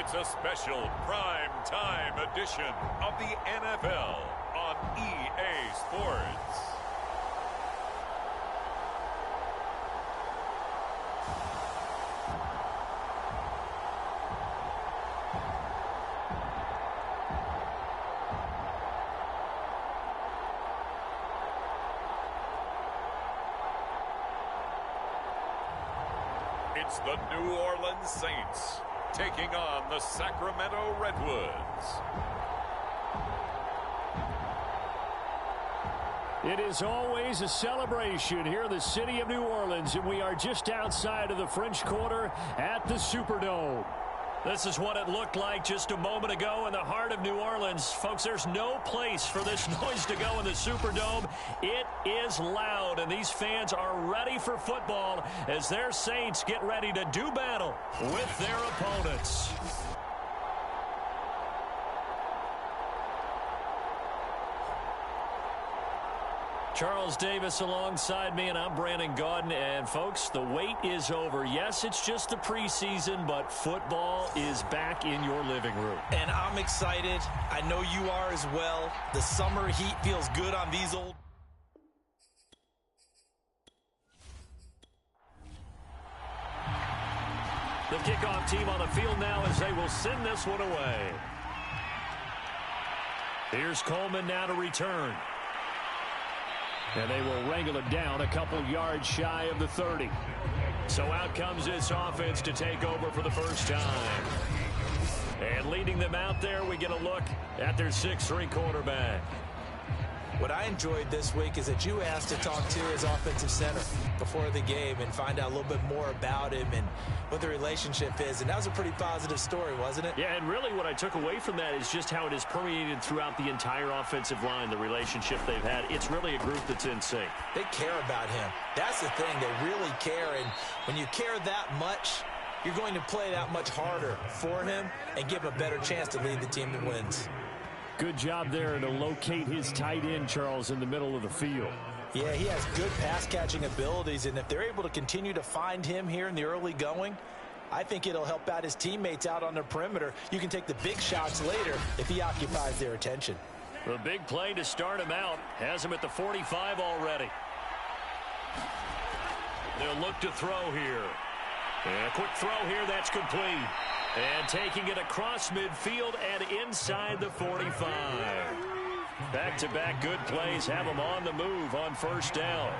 It's a special prime time edition of the NFL on EA Sports. It's the New Orleans Saints taking on the Sacramento Redwoods. It is always a celebration here in the city of New Orleans, and we are just outside of the French Quarter at the Superdome. This is what it looked like just a moment ago in the heart of New Orleans. Folks, there's no place for this noise to go in the Superdome. It is loud, and these fans are ready for football as their Saints get ready to do battle with their opponents. Charles Davis alongside me, and I'm Brandon Gaudin. And, folks, the wait is over. Yes, it's just the preseason, but football is back in your living room. And I'm excited. I know you are as well. The summer heat feels good on these old... The kickoff team on the field now as they will send this one away. Here's Coleman now to return. And they will wrangle it down a couple yards shy of the 30. So out comes this offense to take over for the first time. And leading them out there, we get a look at their 6'3" quarterback. What I enjoyed this week is that you asked to talk to his offensive center before the game and find out a little bit more about him and what the relationship is. And that was a pretty positive story, wasn't it? Yeah, and really what I took away from that is just how it is permeated throughout the entire offensive line, the relationship they've had. It's really a group that's in sync. They care about him. That's the thing. They really care. And when you care that much, you're going to play that much harder for him and give him a better chance to lead the team that wins. Good job there to locate his tight end, Charles, in the middle of the field. Yeah, he has good pass-catching abilities, and if they're able to continue to find him here in the early going, I think it'll help out his teammates out on the perimeter. You can take the big shots later if he occupies their attention. The big play to start him out has him at the 45 already. They'll look to throw here. And a quick throw here, that's complete. And taking it across midfield and inside the 45. Back-to-back good plays have him on the move on first down.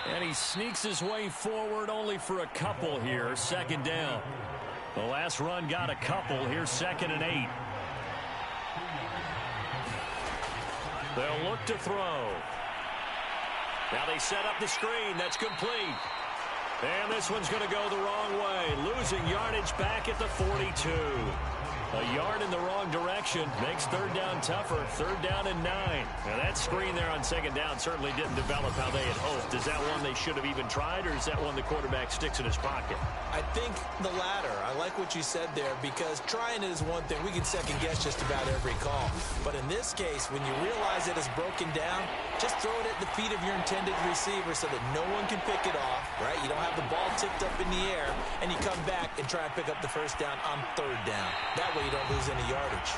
And he sneaks his way forward only for a couple here, second down. The last run got a couple. Here's 2nd and 8. They'll look to throw. Now they set up the screen. That's complete. And this one's going to go the wrong way. Losing yardage back at the 42. A yard in the wrong direction makes third down tougher. 3rd down and 9. Now that screen there on 2nd down certainly didn't develop how they had hoped. Is that one they should have even tried, or is that one the quarterback sticks in his pocket? I think the latter. I like what you said there, because trying it is one thing. We can second guess just about every call. But in this case, when you realize it is broken down, just throw it at the feet of your intended receiver so that no one can pick it off, right? You don't have the ball tipped up in the air, and you come back and try and pick up the first down on 3rd down. That way you don't lose any yardage.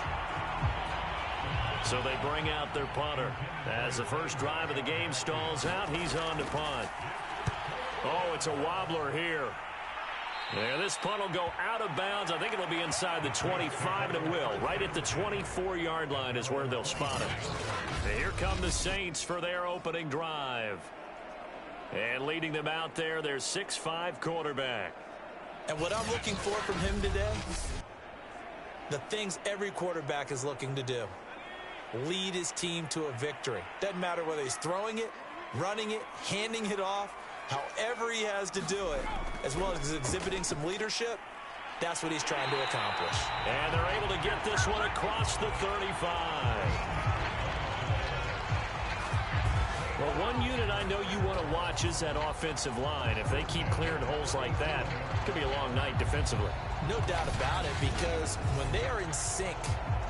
So they bring out their punter. As the first drive of the game stalls out, he's on to punt. Oh, it's a wobbler here. Yeah, this punt will go out of bounds. I think it'll be inside the 25, and it will. Right at the 24-yard line is where they'll spot it. And here come the Saints for their opening drive. And leading them out there, their 6'5" quarterback. And what I'm looking for from him today, the things every quarterback is looking to do. Lead his team to a victory. Doesn't matter whether he's throwing it, running it, handing it off, however he has to do it, as well as exhibiting some leadership, that's what he's trying to accomplish. And they're able to get this one across the 35. Well, one unit I know you want to watch is that offensive line. If they keep clearing holes like that, it could be a long night defensively. No doubt about it, because when they are in sync,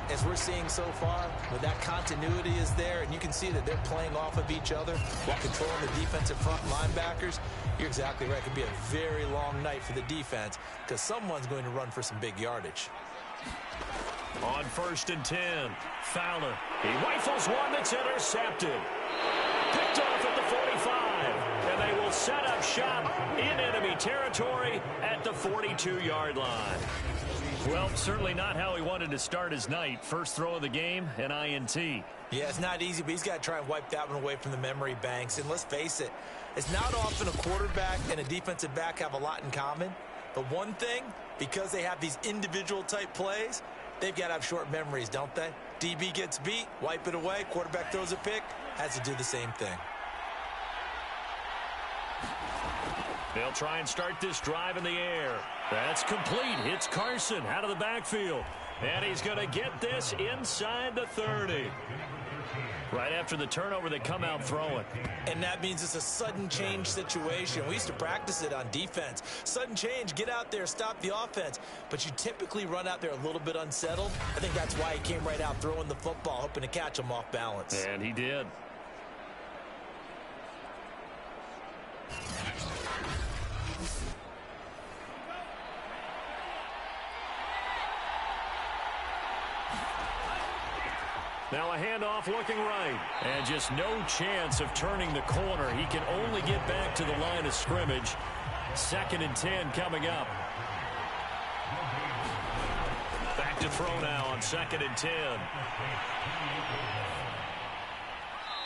as we're seeing so far, when that continuity is there and you can see that they're playing off of each other while controlling the defensive front linebackers, you're exactly right. It could be a very long night for the defense because someone's going to run for some big yardage. On 1st and 10, Fowler. He rifles one that's intercepted. Picked off at the 45, and they will set up shop in enemy territory at the 42-yard line. Well, certainly not how he wanted to start his night. First throw of the game, an INT. Yeah, it's not easy, but he's got to try and wipe that one away from the memory banks. And let's face it, it's not often a quarterback and a defensive back have a lot in common. But one thing, because they have these individual type plays, they've got to have short memories, don't they? DB gets beat, wipe it away, quarterback throws a pick, has to do the same thing. They'll try and start this drive in the air. That's complete. It's Carson out of the backfield. And he's going to get this inside the 30. Right after the turnover, they come out throwing. And that means it's a sudden change situation. We used to practice it on defense. Sudden change, get out there, stop the offense. But you typically run out there a little bit unsettled. I think that's why he came right out throwing the football, hoping to catch him off balance. And he did. Now a handoff looking right. And just no chance of turning the corner. He can only get back to the line of scrimmage. 2nd and 10 coming up. Back to throw now on 2nd and 10.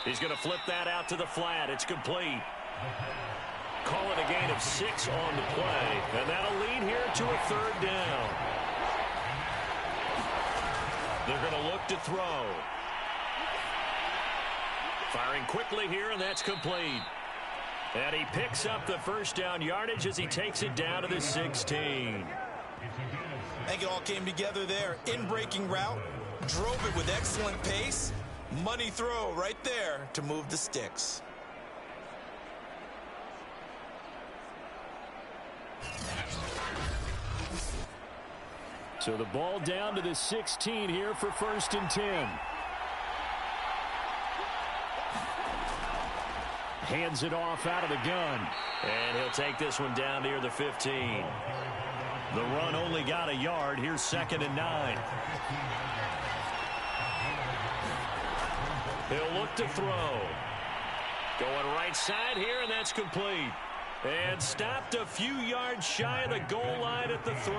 He's going to flip that out to the flat. It's complete. Call it a gain of 6 on the play. And that'll lead here to a 3rd down. They're going to look to throw. Firing quickly here, and that's complete. And he picks up the 1st down yardage as he takes it down to the 16. I think it all came together there. In-breaking route, drove it with excellent pace. Money throw right there to move the sticks. So the ball down to the 16 here for 1st and 10. Hands it off out of the gun. And he'll take this one down near the 15. The run only got a yard. Here's 2nd and 9. He'll look to throw. Going right side here, and that's complete. And stopped a few yards shy of the goal line at the 3.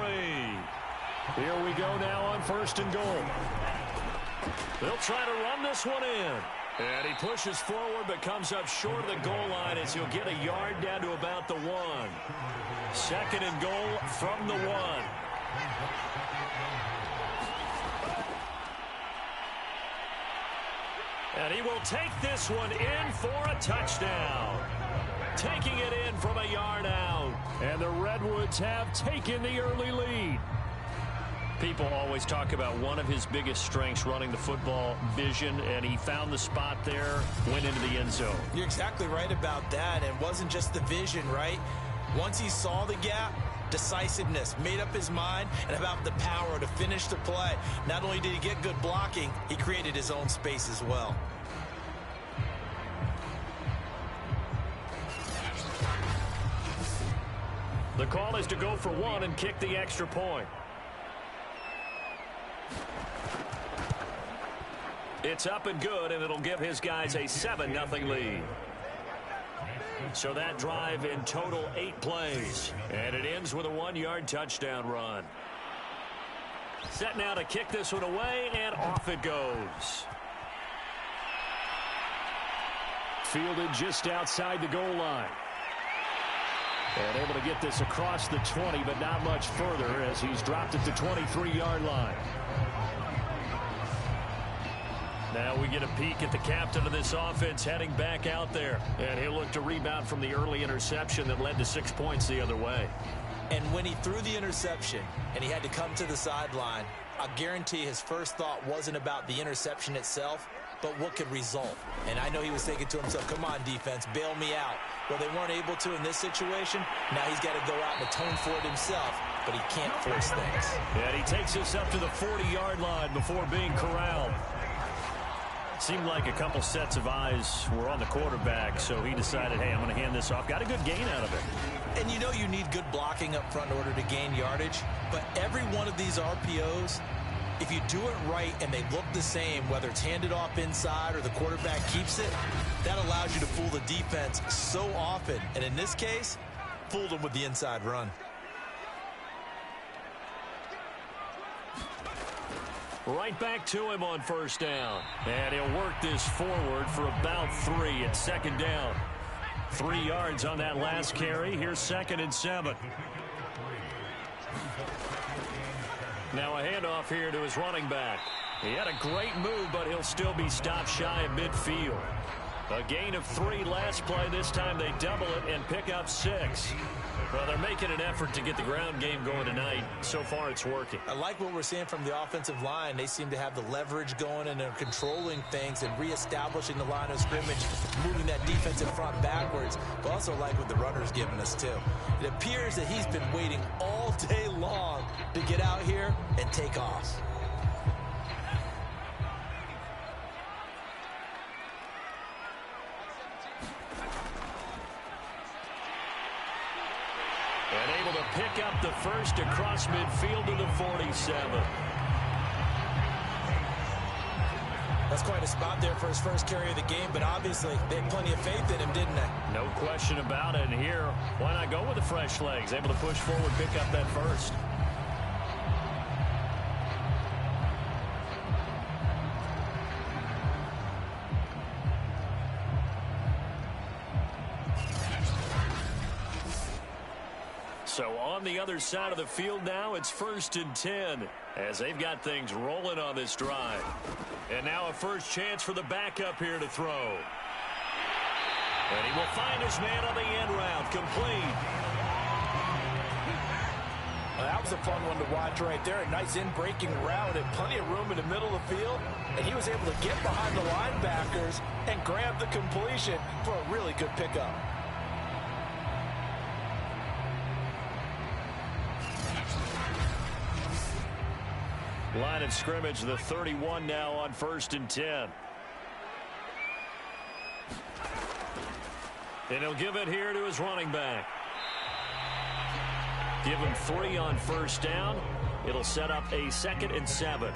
Here we go now on 1st and goal. They'll try to run this one in. And he pushes forward but comes up short of the goal line as he'll get a yard down to about the 1. 2nd and goal from the 1. And he will take this one in for a touchdown. Taking it in from a yard out. And the Redwoods have taken the early lead. People always talk about one of his biggest strengths, running the football, vision, and he found the spot there, went into the end zone. You're exactly right about that. And it wasn't just the vision, right? Once he saw the gap, decisiveness, made up his mind, and about the power to finish the play. Not only did he get good blocking, he created his own space as well. The call is to go for 1 and kick the extra point. It's up and good, and it'll give his guys a 7-0 lead. So that drive in total 8 plays. And it ends with a 1-yard touchdown run. Set now to kick this one away, and off it goes. Fielded just outside the goal line. And able to get this across the 20, but not much further as he's dropped at the 23-yard line. Now we get a peek at the captain of this offense heading back out there. And he'll look to rebound from the early interception that led to 6 points the other way. And when he threw the interception and he had to come to the sideline, I guarantee his first thought wasn't about the interception itself. but what could result. And I know he was thinking to himself, come on, defense, bail me out. Well, they weren't able to in this situation. Now he's got to go out and atone for it himself, but he can't force things. And he takes us up to the 40-yard line before being corralled. Seemed like a couple sets of eyes were on the quarterback, so he decided, hey, I'm going to hand this off. Got a good gain out of it. And you know you need good blocking up front in order to gain yardage, but every one of these RPOs, if you do it right and they look the same, whether it's handed off inside or the quarterback keeps it, that allows you to fool the defense so often. And in this case, fooled them with the inside run. Right back to him on first down. And he'll work this forward for about 3 at second down. 3 yards on that last carry. Here's 2nd and 7. Now a handoff here to his running back. He had a great move, but he'll still be stopped shy of midfield. A gain of 3 last play. This time they double it and pick up 6. Well, they're making an effort to get the ground game going tonight. So far, it's working. I like what we're seeing from the offensive line. They seem to have the leverage going, and they're controlling things and reestablishing the line of scrimmage, moving that defensive front backwards. But also like what the runner's giving us, too. It appears that he's been waiting all day long to get out here and take off. And able to pick up the first across midfield to the 47. That's quite a spot there for his first carry of the game, but obviously they had plenty of faith in him, didn't they? No question about it. And here, why not go with the fresh legs? Able to push forward, pick up that first. So on the other side of the field now, it's 1st and 10 as they've got things rolling on this drive. And now a first chance for the backup here to throw. And he will find his man on the end route, complete. Well, that was a fun one to watch right there. A nice in-breaking route and plenty of room in the middle of the field. And he was able to get behind the linebackers and grab the completion for a really good pickup. Line of scrimmage, the 31 now on 1st and 10. And he'll give it here to his running back. Give him 3 on first down. It'll set up a 2nd and 7.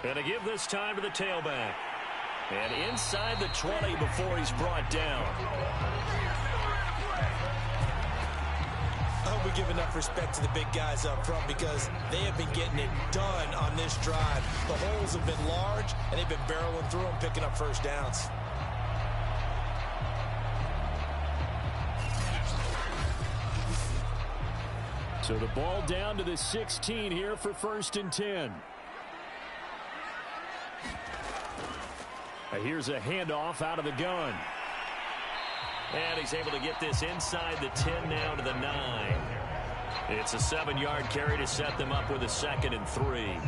And to give this time to the tailback. And inside the 20 before he's brought down. I hope we give enough respect to the big guys up front because they have been getting it done on this drive. The holes have been large, and they've been barreling through them, picking up first downs. So the ball down to the 16 here for 1st and 10. Here's a handoff out of the gun. And he's able to get this inside the 10 now to the 9. It's a 7-yard carry to set them up with a 2nd and 3.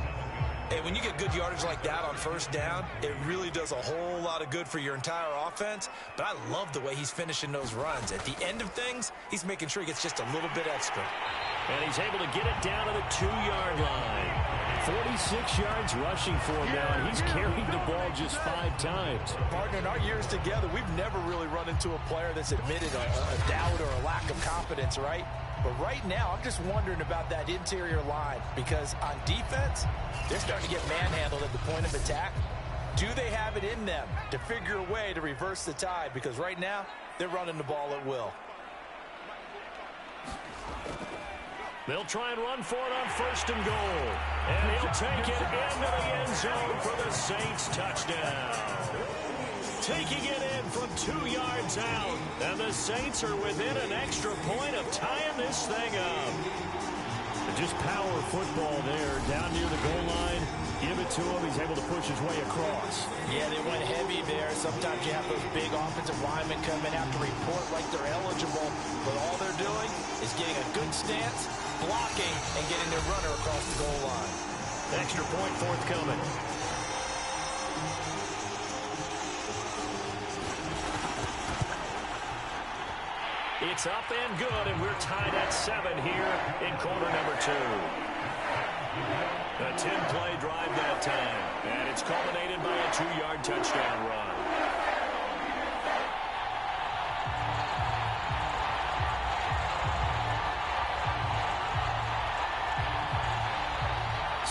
Hey, when you get good yardage like that on first down, it really does a whole lot of good for your entire offense. But I love the way he's finishing those runs. At the end of things, he's making sure he gets just a little bit extra. And he's able to get it down to the 2-yard line. 46 yards rushing for him now, and he's carried the ball just 5 times. Partner, in our years together, we've never really run into a player that's admitted a doubt or a lack of confidence, right? But right now, I'm just wondering about that interior line because on defense, they're starting to get manhandled at the point of attack. Do they have it in them to figure a way to reverse the tide? Because right now, they're running the ball at will. They'll try and run for it on 1st and goal. And he'll take it into the end zone for the Saints touchdown. Taking it in from 2 yards out. And the Saints are within an extra point of tying this thing up. Just power football there down near the goal line. give it to him. He's able to push his way across. Yeah, they went heavy there. Sometimes you have those big offensive linemen come in, have to report like they're eligible, but all they're doing is getting a good stance, blocking, and getting their runner across the goal line. Extra point forthcoming. It's up and good, and we're tied at 7 here in quarter number 2. A 10-play drive that time, and it's culminated by a 2-yard touchdown run.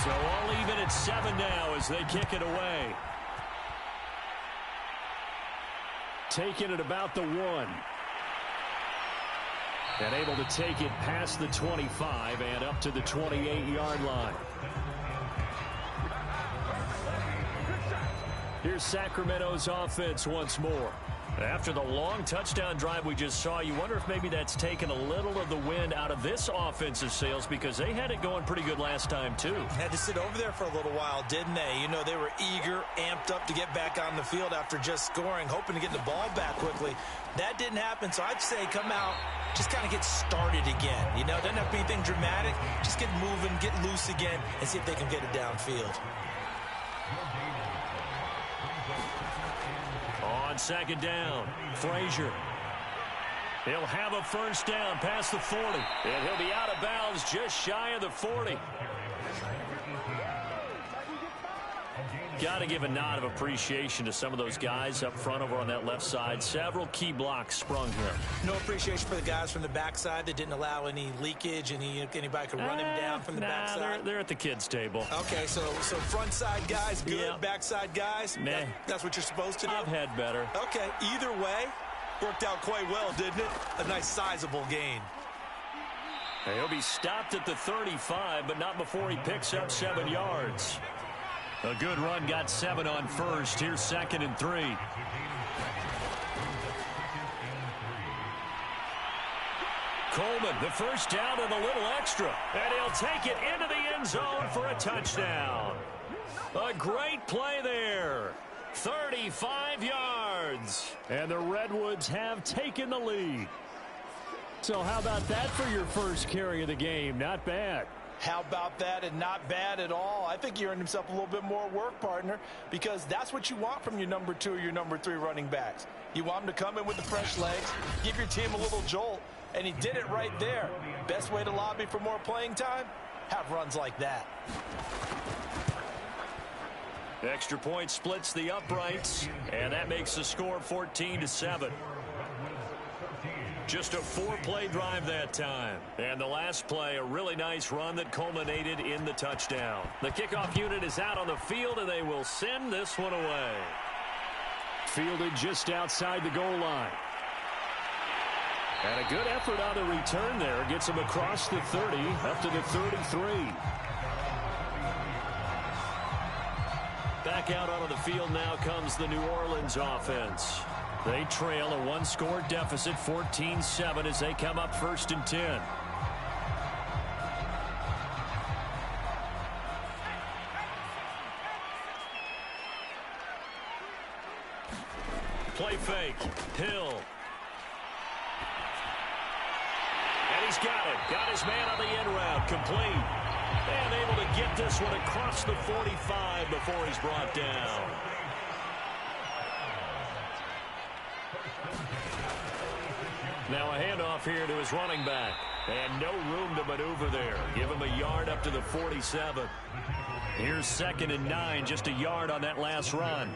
So all even at 7 now as they kick it away. Taking it about the 1. And able to take it past the 25 and up to the 28-yard line. Here's Sacramento's offense once more. After the long touchdown drive we just saw, you wonder if maybe that's taken a little of the wind out of this offensive sails because they had it going pretty good last time, too. Had to sit over there for a little while, didn't they? You know, they were eager, amped up to get back on the field after just scoring, hoping to get the ball back quickly. That didn't happen, so I'd say come out, just kind of get started again. You know, doesn't have to be anything dramatic. Just get moving, get loose again, and see if they can get it downfield. On second down, Frazier. He'll have a first down past the 40. And he'll be out of bounds just shy of the 40. Got to give a nod of appreciation to some of those guys up front over on that left side. Several key blocks sprung here. No appreciation for the guys from the backside that didn't allow any leakage, anybody could run him down from the backside. They're at the kids' table. Okay, so front side guys good, yeah. Backside guys, that's what you're supposed to do? I've had better. Okay, either way, worked out quite well, didn't it? A nice sizable gain. He'll be stopped at the 35, but not before he picks up 7 yards. A good run, got 7 on first. Here's 2nd and 3. Coleman, the first down and a little extra. And he'll take it into the end zone for a touchdown. A great play there. 35 yards. And the Redwoods have taken the lead. So how about that for your first carry of the game? Not bad. How about that, and not bad at all? I think he earned himself a little bit more work, partner, because that's what you want from your number 2 or your number 3 running backs. You want them to come in with the fresh legs, give your team a little jolt, and he did it right there. Best way to lobby for more playing time? Have runs like that. Extra point splits the uprights, and that makes the score 14-7. Just a 4-play drive that time. And the last play, a really nice run that culminated in the touchdown. The kickoff unit is out on the field, and they will send this one away. Fielded just outside the goal line. And a good effort on the return there. Gets him across the 30, up to the 33. Back out onto the field now comes the New Orleans offense. They trail a 1-score deficit, 14-7, as they come up 1st and 10. Play fake. Hill. And he's got it. Got his man on the end route. Complete. And able to get this one across the 45 before he's brought down. Now a handoff here to his running back. And no room to maneuver there. Give him a yard up to the 47. Here's 2nd and 9. Just a yard on that last run.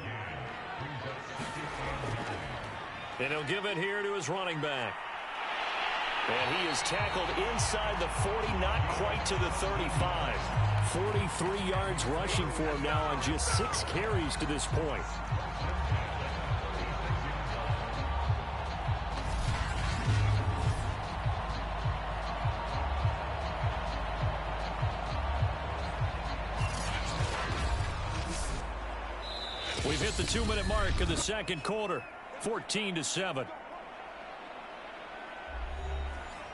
And he'll give it here to his running back. And he is tackled inside the 40, not quite to the 35. 43 yards rushing for him now on just 6 carries to this point. We've hit the 2-minute mark of the second quarter, 14-7.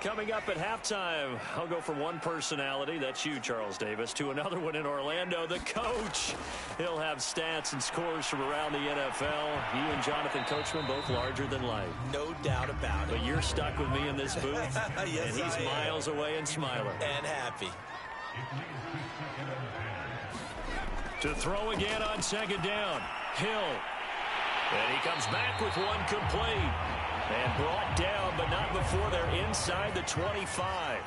Coming up at halftime, I'll go from one personality, that's you, Charles Davis, to another one in Orlando, the coach. He'll have stats and scores from around the NFL. You and Jonathan Coachman, both larger than life. No doubt about it. But you're stuck with me in this booth, yes, and he's miles away and smiling. And happy. To throw again on second down, Hill. And he comes back with one complete. And brought down, but not before they're inside the 25.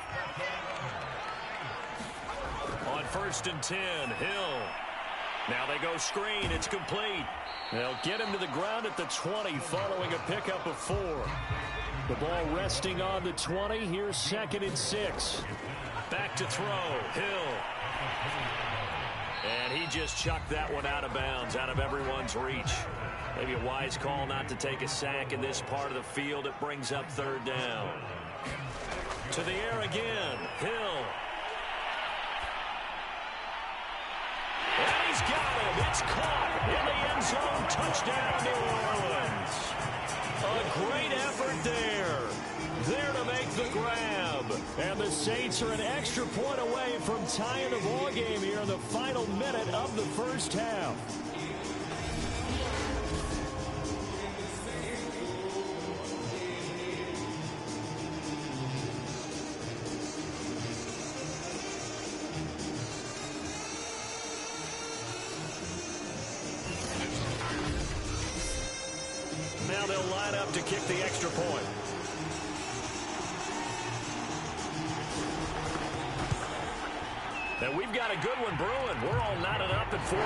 On 1st and 10, Hill. Now they go screen. It's complete. They'll get him to the ground at the 20 following a pickup of 4. The ball resting on the 20. Here's 2nd and 6. Back to throw. Hill. And he just chucked that one out of bounds, out of everyone's reach. Maybe a wise call not to take a sack in this part of the field. It brings up 3rd down. To the air again. Hill. And he's got it. It's caught in the end zone. Touchdown, New Orleans. A great effort there. There to make the grab. And the Saints are an extra point away from tying the ball game here in the final minute of the first half. Now they'll line up to kick the extra point. And we've got a good one brewing. We're all knotted up at 14.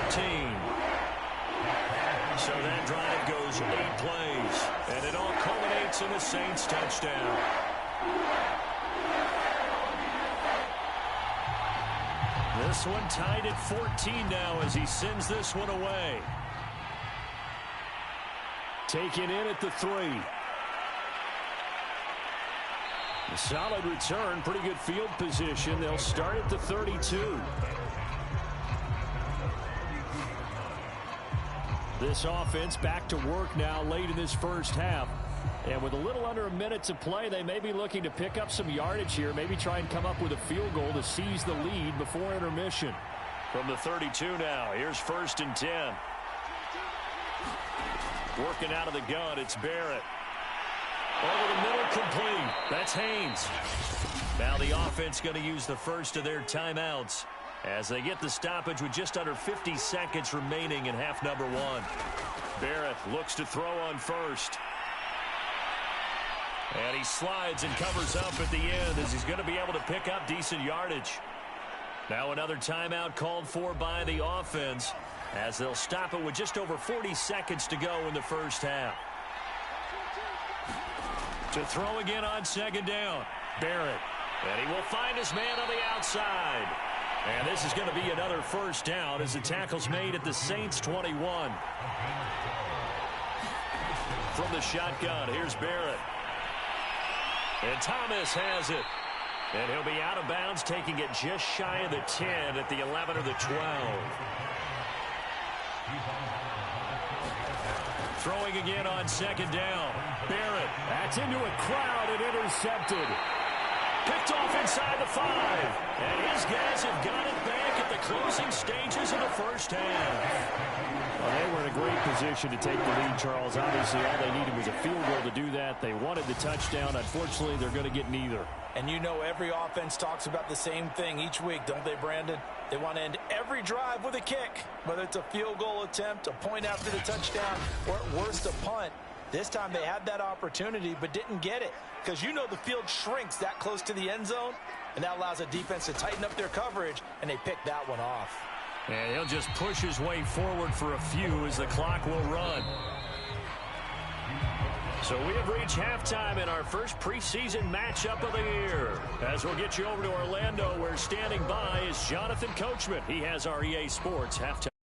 So that drive goes 8 plays. And it all culminates in a Saints touchdown. This one tied at 14 now as he sends this one away. Taken in at the 3. A solid return, pretty good field position. They'll start at the 32. This offense back to work now late in this first half. And with a little under a minute to play, they may be looking to pick up some yardage here. Maybe try and come up with a field goal to seize the lead before intermission. From the 32 now, here's 1st and 10. Working out of the gun, it's Barrett. Over the middle, complete. That's Haynes. Now the offense going to use the first of their timeouts as they get the stoppage with just under 50 seconds remaining in half number 1. Barrett looks to throw on first. And he slides and covers up at the end as he's going to be able to pick up decent yardage. Now another timeout called for by the offense as they'll stop it with just over 40 seconds to go in the first half. To throw again on second down, Barrett. And he will find his man on the outside. And this is going to be another first down as the tackle's made at the Saints 21. From the shotgun, here's Barrett. And Thomas has it. And he'll be out of bounds, taking it just shy of the 10 at the 11 or the 12. Throwing again on second down. Barrett. That's into a crowd and intercepted. Picked off inside the 5. And his guys have got it back at the closing stages of the first half. Well, they were in a great position to take the lead, Charles. Obviously, all they needed was a field goal to do that. They wanted the touchdown. Unfortunately, they're going to get neither. And you know every offense talks about the same thing each week, don't they, Brandon? They want to end every drive with a kick, whether it's a field goal attempt, a point after the touchdown, or at worst a punt. This time they had that opportunity but didn't get it because you know the field shrinks that close to the end zone, and that allows a defense to tighten up their coverage, and they pick that one off. And he'll just push his way forward for a few as the clock will run. So we have reached halftime in our first preseason matchup of the year. As we'll get you over to Orlando, where standing by is Jonathan Coachman. He has our EA Sports halftime.